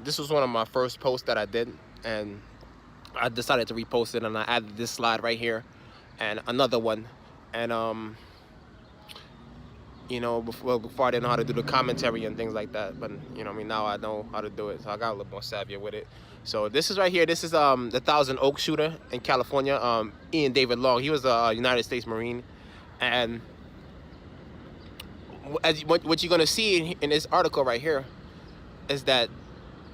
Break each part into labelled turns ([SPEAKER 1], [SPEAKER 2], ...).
[SPEAKER 1] this was one of my first posts that I did, and I decided to repost it, and I added this slide right here and another one. And you know, before I didn't know how to do the commentary and things like that, but you know, I mean, now I know how to do it, so I got a little more savvy with it. So this is right here. This is the Thousand Oaks shooter in California, Ian David Long. He was a United States Marine, and what you're gonna see in this article right here is that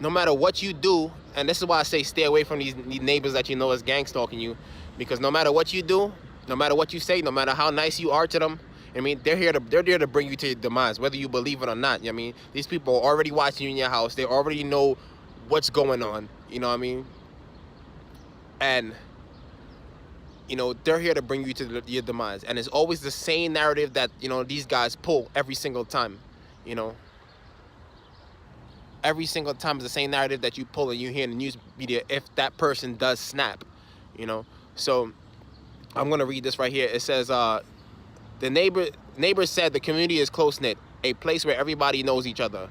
[SPEAKER 1] no matter what you do, and this is why I say stay away from these neighbors that you know is gang stalking you, because no matter what you do, no matter what you say, no matter how nice you are to them, I mean, they're there to bring you to your demise, whether you believe it or not. I mean, these people are already watching you in your house. They already know what's going on. You know what I mean? And you know, they're here to bring you to your demise. And it's always the same narrative that, you know, these guys pull every single time. You know, every single time is the same narrative that you pull and you hear in the news media if that person does snap. You know, so I'm gonna read this right here. It says, the neighbors said the community is close-knit, a place where everybody knows each other.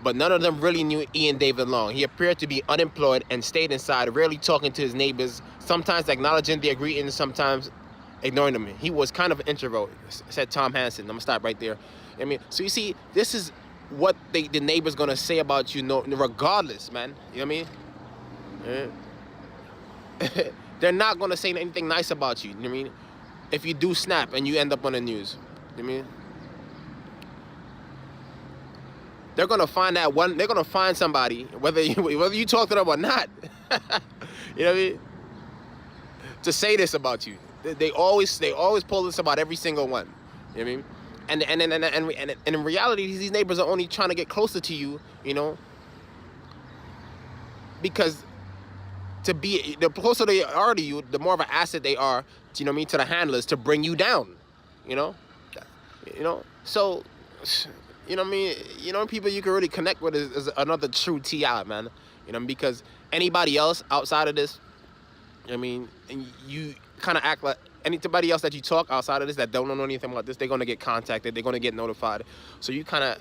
[SPEAKER 1] But none of them really knew Ian David Long. He appeared to be unemployed and stayed inside, rarely talking to his neighbors, sometimes acknowledging their greetings, sometimes ignoring them. He was kind of an introvert, said Tom Hansen. I'm gonna stop right there. I mean, so you see, this is what the neighbor's gonna say about you, regardless, man. You know what I mean? They're not gonna say anything nice about you. You know what I mean? If you do snap and you end up on the news, you know what I mean? They're gonna find that one. They're gonna find somebody, whether you talk to them or not. You know what I mean? To say this about you. They always pull this about every single one. You know what I mean? And in reality, these neighbors are only trying to get closer to you. You know, because the closer they are to you, the more of an asset they are. You know what I mean? To the handlers to bring you down. You know. So. You know what I mean? You know, people you can really connect with is another true TI, man. You know, because anybody else outside of this, I mean, and you kind of act like anybody else that you talk outside of this that don't know anything about this, they're gonna get contacted, they're gonna get notified. So you kind of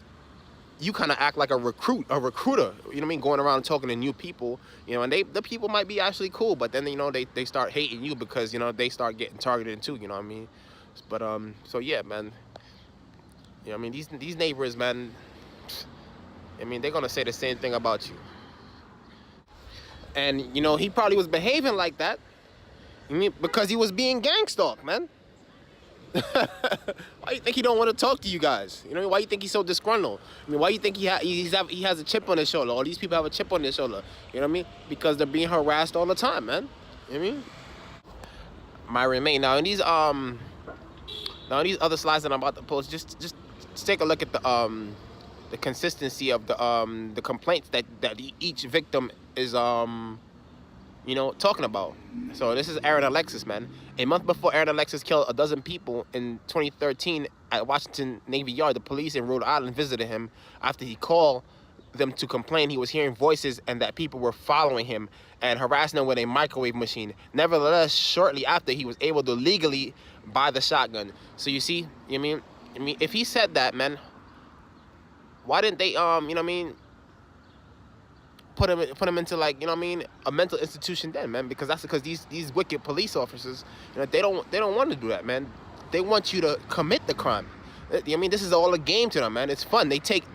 [SPEAKER 1] act like a recruiter. You know what I mean? Going around and talking to new people. You know, and the people might be actually cool, but then you know they start hating you because you know they start getting targeted too. You know what I mean? But so yeah, man. You know what I mean? These neighbors, man, I mean, they're going to say the same thing about you. And, you know, he probably was behaving like that, I mean, because he was being gang stalked, man. Why you think he don't want to talk to you guys? You know, why you think he's so disgruntled? I mean, why you think he has a chip on his shoulder? All these people have a chip on their shoulder. You know what I mean? Because they're being harassed all the time, man. You know what I mean? My remain. Now, in these other slides that I'm about to post, just take a look at the consistency of the complaints that each victim is you know, talking about. So this is Aaron Alexis, man. A month before Aaron Alexis killed a dozen people in 2013 at Washington Navy Yard, the police in Rhode Island visited him after he called them to complain he was hearing voices and that people were following him and harassing him with a microwave machine. Nevertheless, shortly after, he was able to legally buy the shotgun. So you see, you know what I mean, if he said that, man, why didn't they, you know what I mean, put him into, like, you know what I mean, a mental institution then, man? Because these wicked police officers, you know, they don't want to do that, man. They want you to commit the crime. I mean, this is all a game to them, man. It's fun. They take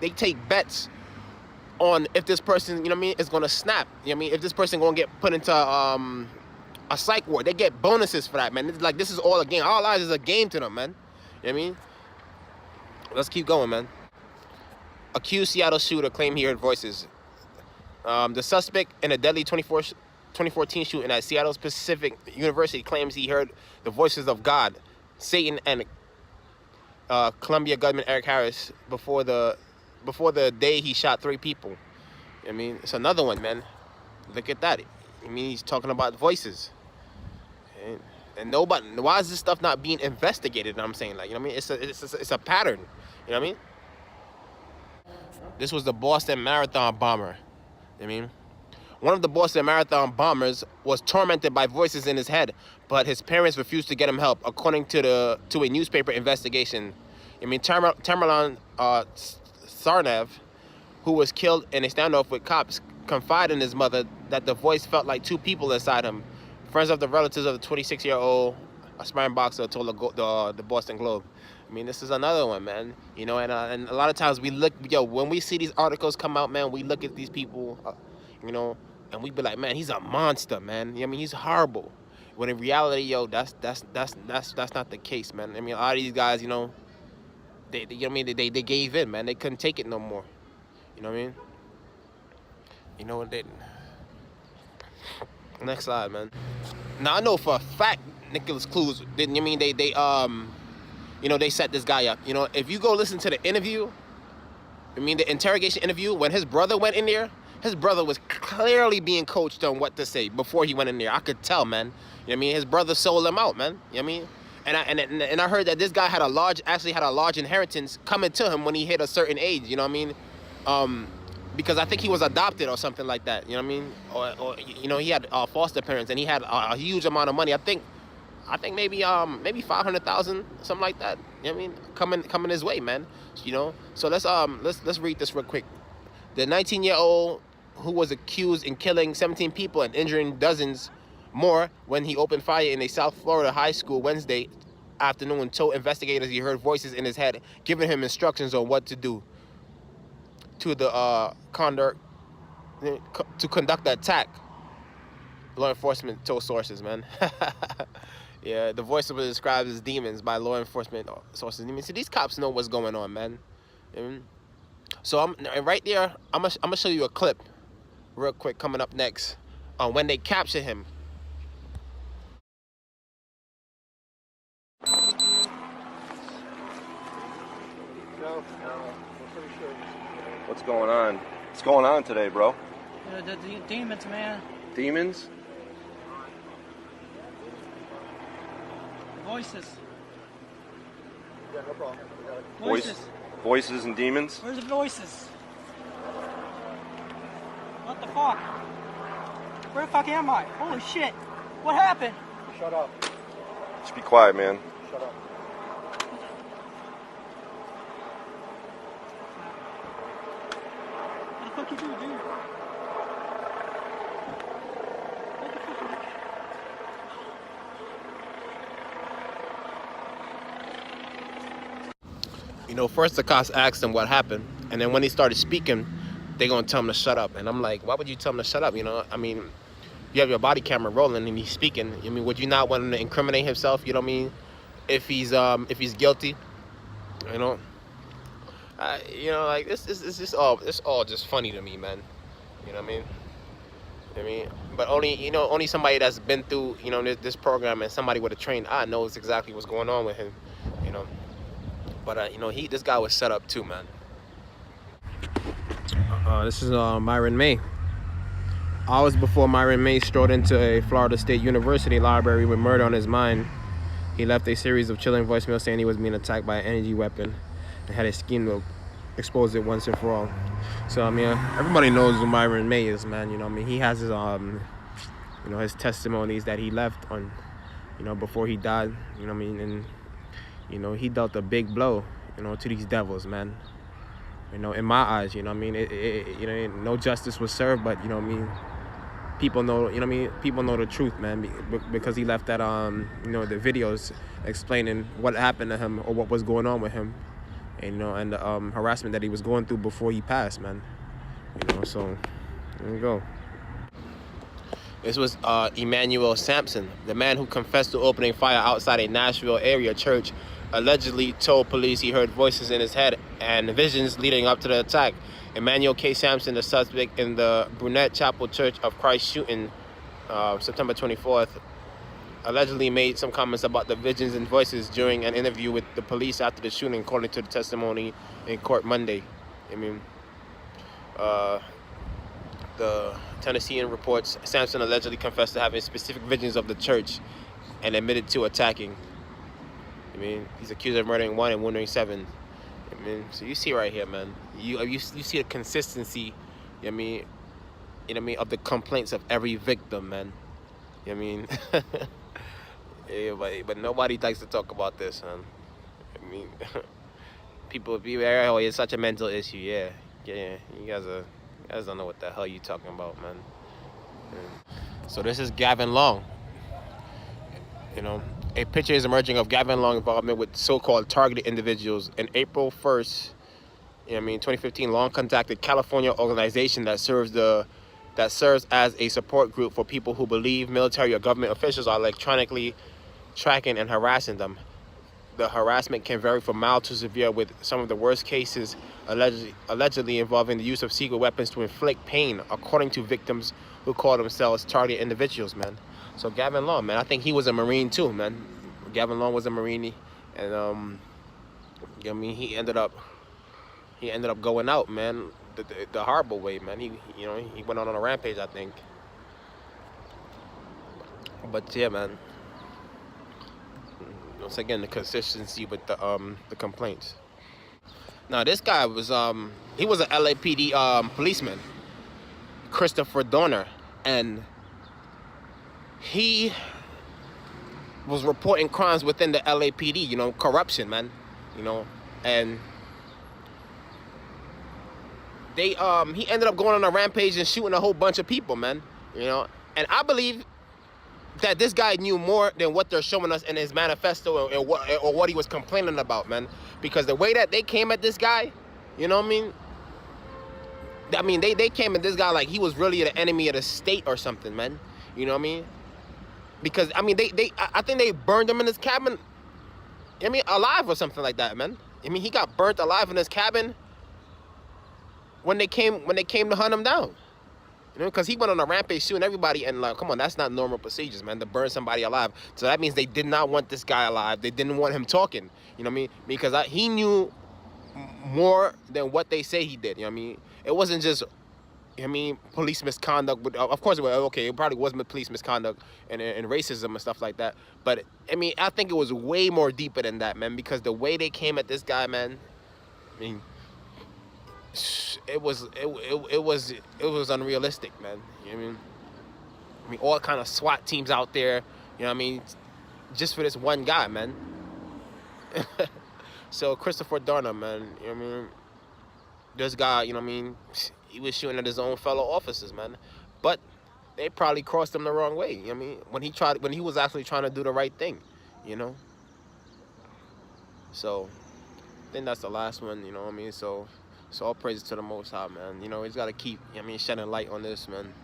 [SPEAKER 1] bets on if this person, you know what I mean, is gonna snap. You know what I mean, if this person gonna get put into a psych ward, they get bonuses for that, man. It's like, this is all a game. Our lives is a game to them, man. You know what I mean? Let's keep going, man. Accused Seattle shooter claimed he heard voices. The suspect in a deadly 2014 shooting at Seattle's Pacific University claims he heard the voices of God, Satan, and Columbia gunman Eric Harris before the day he shot 3 people. I mean, it's another one, man. Look at that. I mean, he's talking about voices. And nobody, why is this stuff not being investigated? I'm saying, like, you know what I mean? It's a pattern. You know what I mean? This was the Boston Marathon bomber. You know what I mean? One of the Boston Marathon bombers was tormented by voices in his head, but his parents refused to get him help, according to a newspaper investigation. I mean, Tamerlan Sarnav, who was killed in a standoff with cops, confide in his mother that the voice felt like two people inside him. Friends of the relatives of the 26-year-old aspiring boxer told the Boston Globe. I mean, this is another one, man. You know, and a lot of times we look, when we see these articles come out, man, we look at these people, you know, and we be like, man, he's a monster, man. I mean, he's horrible. When in reality, that's not the case, man. I mean, a lot of these guys, you know, they you know what I mean, they gave in, man. They couldn't take it no more. You know what I mean? You know what they... Next slide, man. Now I know for a fact Nicholas Clues didn't. I mean, they you know, they set this guy up. You know, if you go listen to the interview, I mean, the interrogation interview, when his brother went in there, his brother was clearly being coached on what to say before he went in there. I could tell, man. You know what I mean? His brother sold him out, man. You know what I mean? And I heard that this guy actually had a large inheritance coming to him when he hit a certain age. You know what I mean? Because I think he was adopted or something like that. You know what I mean? Or you know, he had foster parents and he had a huge amount of money. I think maybe 500,000, something like that. You know what I mean? Coming his way, man. You know. So let's read this real quick. The 19-year-old who was accused in killing 17 people and injuring dozens more when he opened fire in a South Florida high school Wednesday afternoon told investigators he heard voices in his head giving him instructions on what to do to conduct the attack. Law enforcement told sources, man. Yeah, the voices were described as demons by law enforcement sources. I mean, see, these cops know what's going on, man. So right there, I'm gonna show you a clip real quick coming up next on when they capture him.
[SPEAKER 2] What's going on? What's going on today, bro?
[SPEAKER 3] The demons, man.
[SPEAKER 2] Demons?
[SPEAKER 3] Voices.
[SPEAKER 2] Yeah, no problem.
[SPEAKER 3] Voices.
[SPEAKER 2] Voices and demons?
[SPEAKER 3] Where's the voices? What the fuck? Where the fuck am I? Holy shit. What happened?
[SPEAKER 2] Shut up. Just be quiet, man. Shut up.
[SPEAKER 3] What the fuck you do, dude?
[SPEAKER 1] You know, first the cops asked him what happened, and then when he started speaking, they're gonna tell him to shut up. And I'm like, why would you tell him to shut up? You know, I mean, you have your body camera rolling and he's speaking. I mean, would you not want him to incriminate himself? You know what I mean? If he's guilty, you know. You know, like it's just all just funny to me, man. You know what I mean? But only somebody that's been through, you know, this program and somebody with a trained eye knows exactly what's going on with him. You know. But you know, this guy was set up too, man. This is Myron May. Hours before Myron May strode into a Florida State University library with murder on his mind, he left a series of chilling voicemails saying he was being attacked by an energy weapon and had a scheme to expose it once and for all. So I mean, everybody knows who Myron May is, man. You know, I mean, he has his you know, his testimonies that he left on, you know, before he died. You know what I mean? And you know, he dealt a big blow, you know, to these devils, man. You know, in my eyes, you know what I mean? You know, no justice was served, but, you know what I mean? People know, you know what I mean? People know the truth, man, because he left that, you know, the videos explaining what happened to him or what was going on with him, and, you know, and the harassment that he was going through before he passed, man. You know, so there you go. This was Emmanuel Sampson, the man who confessed to opening fire outside a Nashville area church, allegedly told police he heard voices in his head and visions leading up to the attack. Emmanuel K. Sampson, the suspect in the Brunette Chapel Church of Christ shooting September 24th, allegedly made some comments about the visions and voices during an interview with the police after the shooting, according to the testimony in court Monday. I mean, the Tennessean reports Sampson allegedly confessed to having specific visions of the church and admitted to attacking. I mean, he's accused of murdering 1 and wounding 7. I mean, so you see right here, man. You see the consistency. You know what I mean, of the complaints of every victim, man. You know what I mean? Yeah, but nobody likes to talk about this, man. I mean, people be like, oh, it's such a mental issue. Yeah, you guys are guys don't know what the hell you talking about, man. So this is Gavin Long. You know, a picture is emerging of Gavin Long involvement with so-called targeted individuals. In April 1st, 2015, Long contacted California organization that serves as a support group for people who believe military or government officials are electronically tracking and harassing them. The harassment can vary from mild to severe, with some of the worst cases allegedly involving the use of secret weapons to inflict pain, according to victims who call themselves targeted individuals, man. So Gavin Long, man, I think he was a Marine too, man. Gavin Long was a Marine, and he ended up going out, man, the horrible way, man. He went on a rampage, I think. But yeah, man. Once again, the consistency with the complaints. Now this guy was he was an LAPD policeman, Christopher Dorner, and he was reporting crimes within the LAPD, corruption, man, and they he ended up going on a rampage and shooting a whole bunch of people, man, and I believe that this guy knew more than what they're showing us in his manifesto or what he was complaining about, man. Because the way that they came at this guy, you know what I mean? They came at this guy like he was really the enemy of the state or something, man. You know what I mean? Because, I think they burned him in his cabin, alive or something like that, man. He got burnt alive in his cabin when they came to hunt him down. Because he went on a rampage shooting everybody, and like, come on, that's not normal procedures, man, to burn somebody alive. So that means they did not want this guy alive. They didn't want him talking, you know what I mean? Because he knew more than what they say he did, you know what I mean? It wasn't just, police misconduct. But of course, it probably was police misconduct and racism and stuff like that. But, I think it was way more deeper than that, man, because the way they came at this guy, man, it was unrealistic, man. You know what I mean? All kind of SWAT teams out there, just for this one guy, man. So Christopher Dorner, man, this guy, he was shooting at his own fellow officers, man. But they probably crossed him the wrong way, when he was actually trying to do the right thing, So I think that's the last one, So all praises to the Most High, man. He's got to keep, shedding light on this, man.